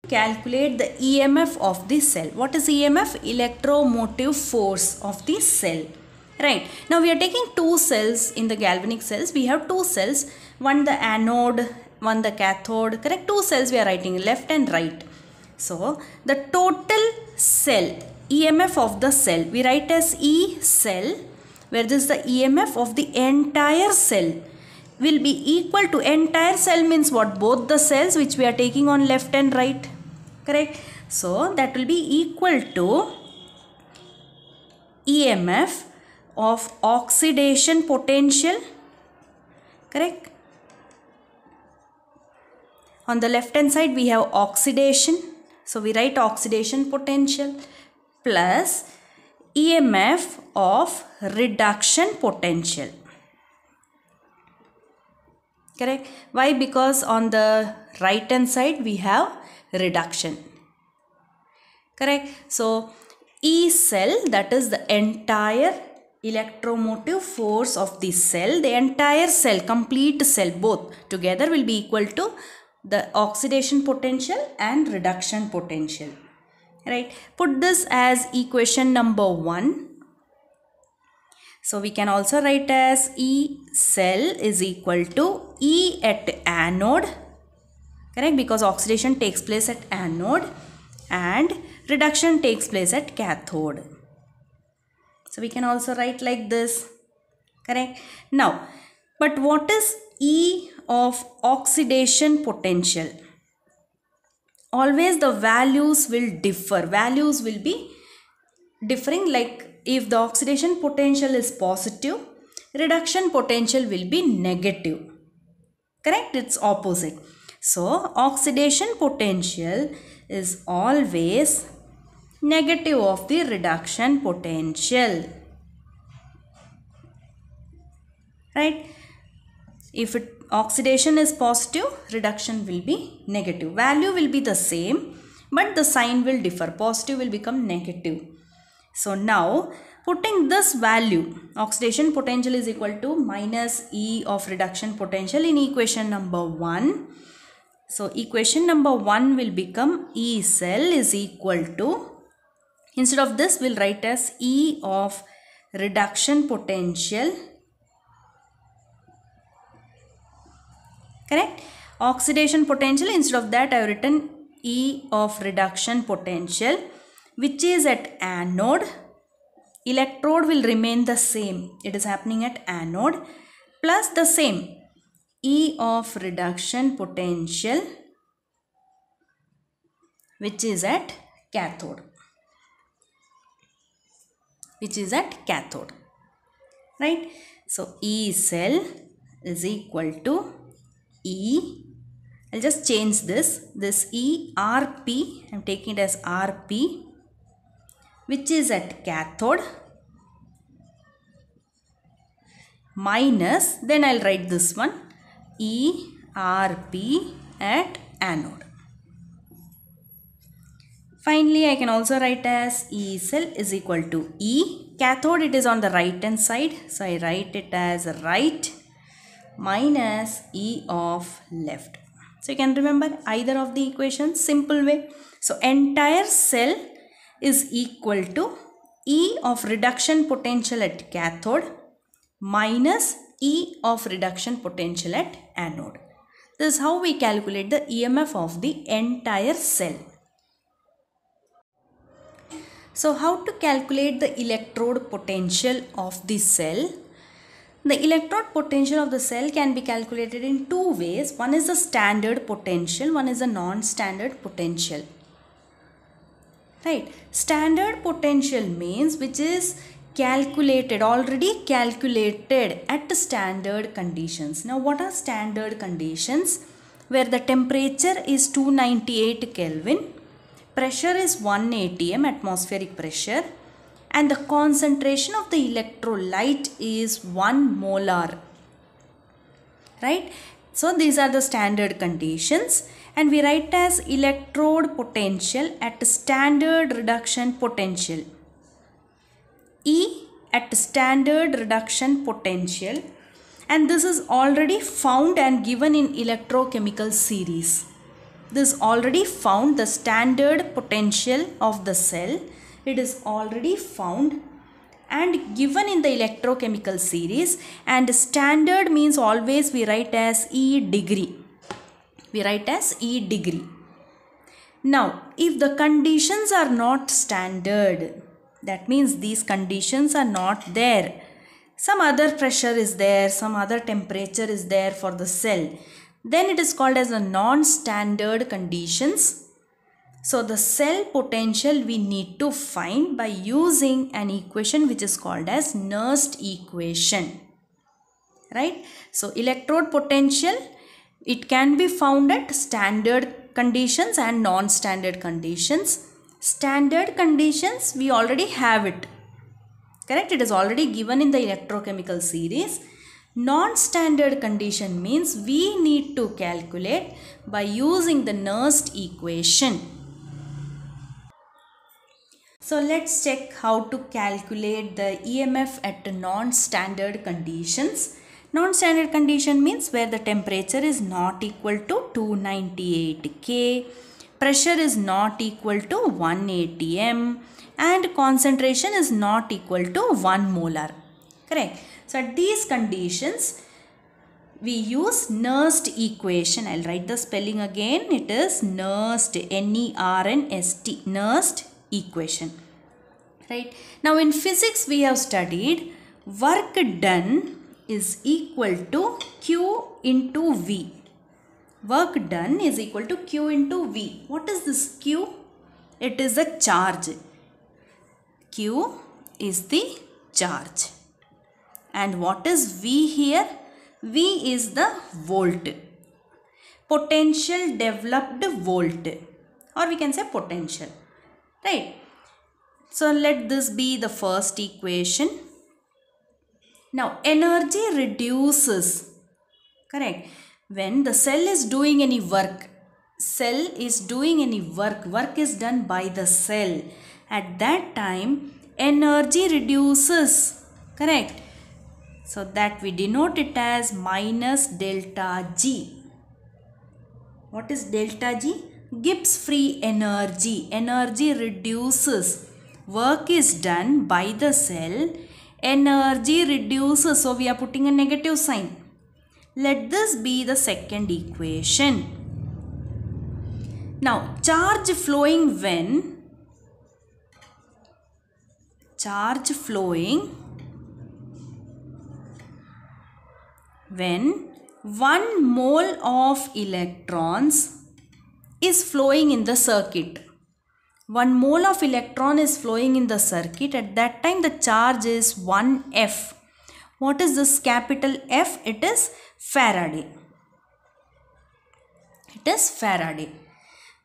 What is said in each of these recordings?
calculate the EMF of the cell. What is EMF? Electromotive force of the cell. Right. Now we are taking two cells in the galvanic cells. We have two cells, one the anode, one the cathode. Correct? Two cells we are writing left and right. So the total cell EMF of the cell we write as E cell, where this is the EMF of the entire cell will be equal to, entire cell means what? Both the cells which we are taking on left and right. Correct? So that will be equal to EMF of oxidation potential. Correct? On the left hand side we have oxidation. So we write oxidation potential plus EMF of reduction potential. Correct? Why? Because on the right hand side we have reduction. Correct? So E cell, that is the entire electromotive force of the cell, the entire cell, complete cell, both together will be equal to the oxidation potential and reduction potential. Right? Put this as equation number 1. So we can also write as E cell is equal to E at anode. Correct? Because oxidation takes place at anode and reduction takes place at cathode. So we can also write like this. Correct? Now, but what is E of oxidation potential? Always the values will differ. Values will be differing, like if the oxidation potential is positive, reduction potential will be negative. Correct? It's opposite. So oxidation potential is always negative of the reduction potential. Right? If oxidation is positive, reduction will be negative. Value will be the same, but the sign will differ. Positive will become negative. So now putting this value, oxidation potential is equal to minus E of reduction potential in equation number 1. So equation number 1 will become E cell is equal to, instead of this we'll write as E of reduction potential. Correct? Oxidation potential, instead of that I have written E of reduction potential, which is at anode. Electrode will remain the same. It is happening at anode, plus the same E of reduction potential, which is at cathode. Right? So E cell is equal to E, I'll just change this E RP, I'm taking it as RP, which is at cathode, minus, then I'll write this one, E RP at anode. Finally, I can also write as E cell is equal to E, cathode it is on the right hand side, so I write it as right, minus E of left. So you can remember either of the equations, simple way. So entire cell is equal to E of reduction potential at cathode minus E of reduction potential at anode. This is how we calculate the EMF of the entire cell. So how to calculate the electrode potential of the cell? The electrode potential of the cell can be calculated in two ways. One is the standard potential, one is a non-standard potential. Right? Standard potential means which is calculated, already calculated at standard conditions. Now what are standard conditions? Where the temperature is 298 Kelvin, pressure is 1 atm, atmospheric pressure, and the concentration of the electrolyte is 1 molar. Right? So these are the standard conditions, and we write as electrode potential at standard reduction potential. E at standard reduction potential, and this is already found and given in electrochemical series. This already found the standard potential of the cell. It is already found and given in the electrochemical series, and standard means always we write as E degree. We write as E degree. Now, if the conditions are not standard, that means these conditions are not there. Some other pressure is there, some other temperature is there for the cell. Then it is called as a non-standard conditions. So the cell potential we need to find by using an equation which is called as Nernst equation. Right? So electrode potential, it can be found at standard conditions and non-standard conditions. Standard conditions, we already have it. Correct? It is already given in the electrochemical series. Non-standard condition means we need to calculate by using the Nernst equation. So let's check how to calculate the EMF at non-standard conditions. Non-standard condition means where the temperature is not equal to 298 K, pressure is not equal to 1 atm, and concentration is not equal to 1 molar. Correct? So at these conditions, we use Nernst equation. I'll write the spelling again. It is Nernst, N-E-R-N-S-T, Nernst equation. Right? Now in physics we have studied work done is equal to Q into V. Work done is equal to Q into V. What is this Q? It is a charge. Q is the charge. And what is V here? V is the volt. Potential developed volt, or we can say potential. Right? So let this be the first equation. Now energy reduces. Correct? When the cell is doing any work, work is done by the cell. At that time, energy reduces. Correct? So that we denote it as minus delta G. What is delta G? Gibbs free energy. Energy reduces. Work is done by the cell. Energy reduces. So we are putting a negative sign. Let this be the second equation. Now charge flowing when? Charge flowing when 1 mole of electrons is flowing in the circuit. 1 mole of electron is flowing in the circuit. At that time the charge is 1 F. What is this capital F? It is Faraday. It is Faraday.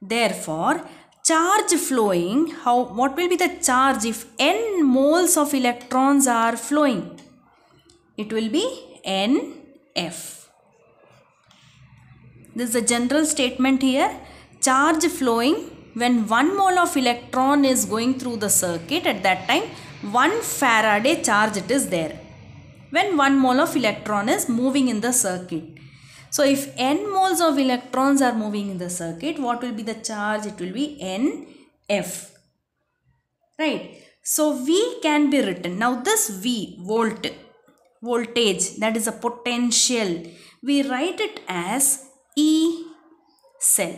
Therefore, charge flowing, what will be the charge if N moles of electrons are flowing? It will be NF. This is a general statement here. Charge flowing when 1 mole of electron is going through the circuit, at that time 1 Faraday charge it is there. When 1 mole of electron is moving in the circuit. So if N moles of electrons are moving in the circuit, what will be the charge? It will be NF. Right. So V can be written. Now this V, voltage, that is a potential. We write it as E cell.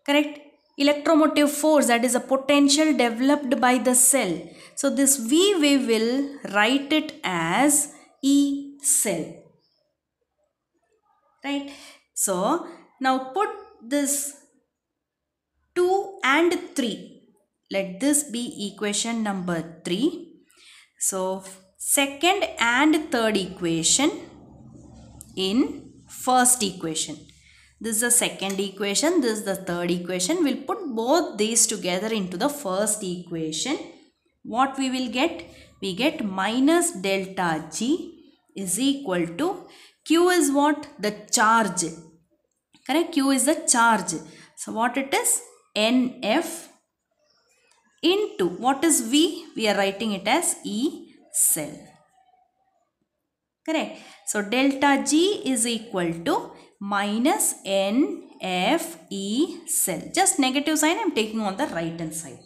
Correct? Electromotive force, that is a potential developed by the cell. So this V we will write it as E cell. Right? So now put this 2 and 3. Let this be equation number 3. So second and third equation in first equation. This is the second equation, this is the third equation. We'll put both these together into the first equation. What we will get? We get minus delta G is equal to, Q is what? The charge. Correct? Q is the charge. So what it is? NF into, what is V? We are writing it as E cell. Correct? So delta G is equal to minus NF cell. Just negative sign I am taking on the right hand side.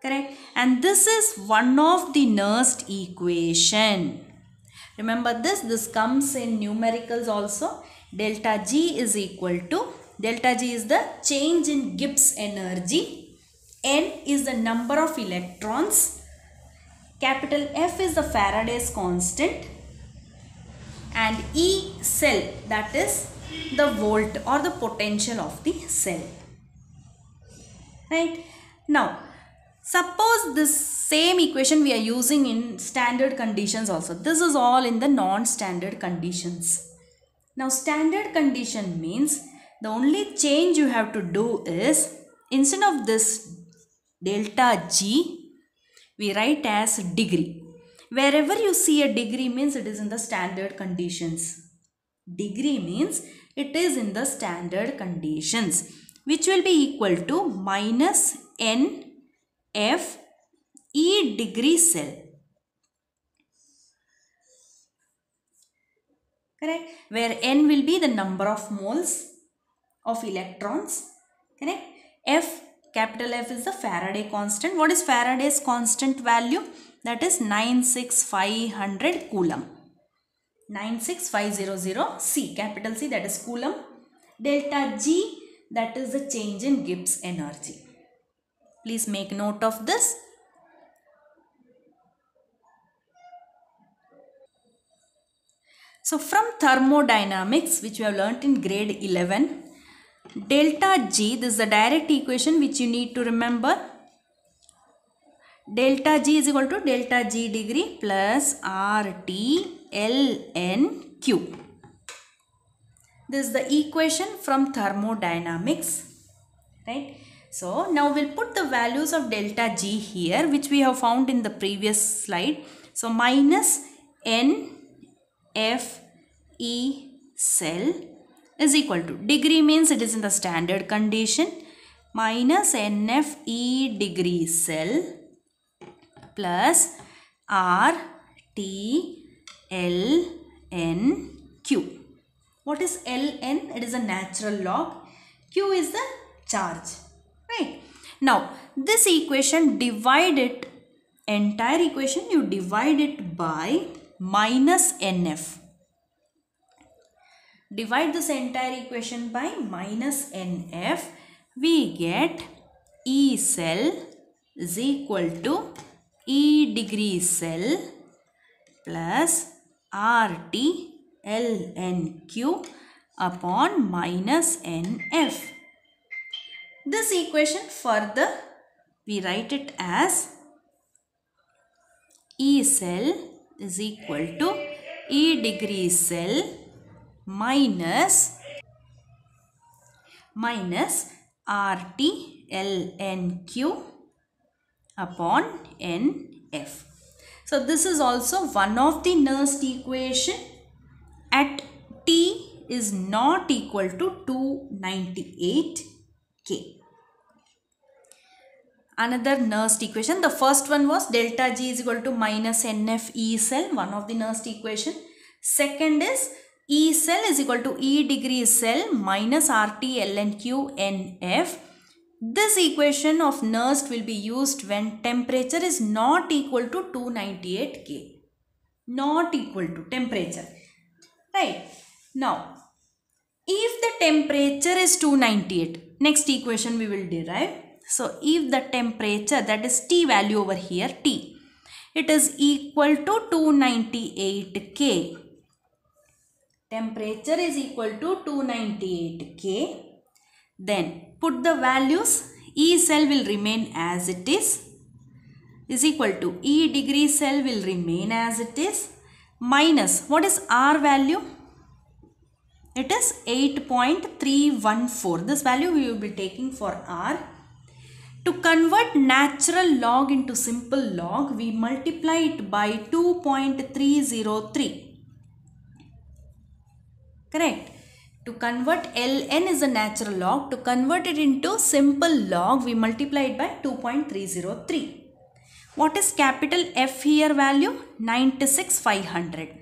Correct? And this is one of the Nernst equation. Remember this comes in numericals also. Delta G is equal to, delta G is the change in Gibbs energy. N is the number of electrons. Capital F is the Faraday's constant. And E cell, that is the volt or the potential of the cell. Right? Now, suppose this same equation we are using in standard conditions also. This is all in the non-standard conditions. Now, standard condition means the only change you have to do is, instead of this delta G, we write as degree. Wherever you see a degree means it is in the standard conditions. Degree means it is in the standard conditions, which will be equal to minus NF E degree cell. Correct? Where N will be the number of moles of electrons. Correct? F, capital F is the Faraday constant. What is Faraday's constant value? That is 96500 Coulomb. 96500 C, capital C, that is Coulomb. Delta G, that is the change in Gibbs energy. Please make note of this. So from thermodynamics, which we have learnt in grade 11, delta G, this is the direct equation which you need to remember. Delta G is equal to delta G degree plus RT ln Q. This is the equation from thermodynamics. Right? So now we'll put the values of delta G here, which we have found in the previous slide. So minus NF E cell is equal to, degree means it is in the standard condition, minus NF E degree cell plus R T L N Q. What is Ln? It is a natural log. Q is the charge. Right? Now, this equation, divide it, entire equation you divide it by minus NF. Divide this entire equation by minus NF. We get E cell is equal to E degree cell plus RT ln Q upon minus NF. This equation further we write it as E cell is equal to E degree cell minus RT ln Q upon NF. So this is also one of the Nernst equation at T is not equal to 298 K. Another Nernst equation. The first one was delta G is equal to minus NF E cell, one of the Nernst equation. Second is E cell is equal to E degree cell minus RT ln Q NF. This equation of Nernst will be used when temperature is not equal to 298 K. Not equal to temperature. Right. Now, if the temperature is 298, next equation we will derive. So, if the temperature, that is T value over here, T, it is equal to 298 K. Temperature is equal to 298 K. Then, put the values. E cell will remain as it is equal to E degree cell will remain as it is, minus, what is R value? It is 8.314. This value we will be taking for R. To convert natural log into simple log, we multiply it by 2.303. Correct? To convert ln is a natural log. To convert it into simple log, we multiply it by 2.303. What is capital F here value? 96,500.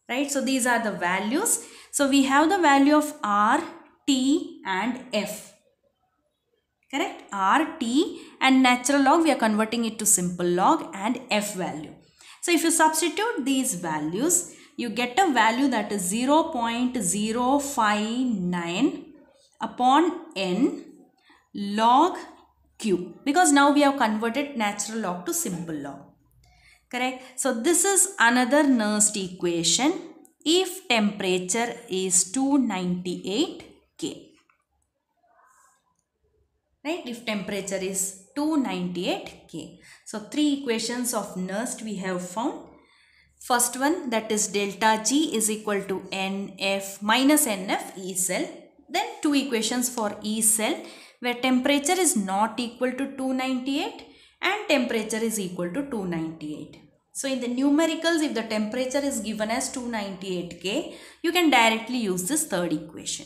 Right? So these are the values. So we have the value of R, T and F. Correct? R, T and natural log we are converting it to simple log and F value. So if you substitute these values, you get a value that is 0.059 upon N log Q, because now we have converted natural log to simple log. Correct? So this is another Nernst equation if temperature is 298 K. Right? If temperature is 298 K. So three equations of Nernst we have found. First one, that is delta G is equal to NF minus NF E cell. Then two equations for E cell where temperature is not equal to 298 and temperature is equal to 298. So in the numericals, if the temperature is given as 298 K, you can directly use this third equation.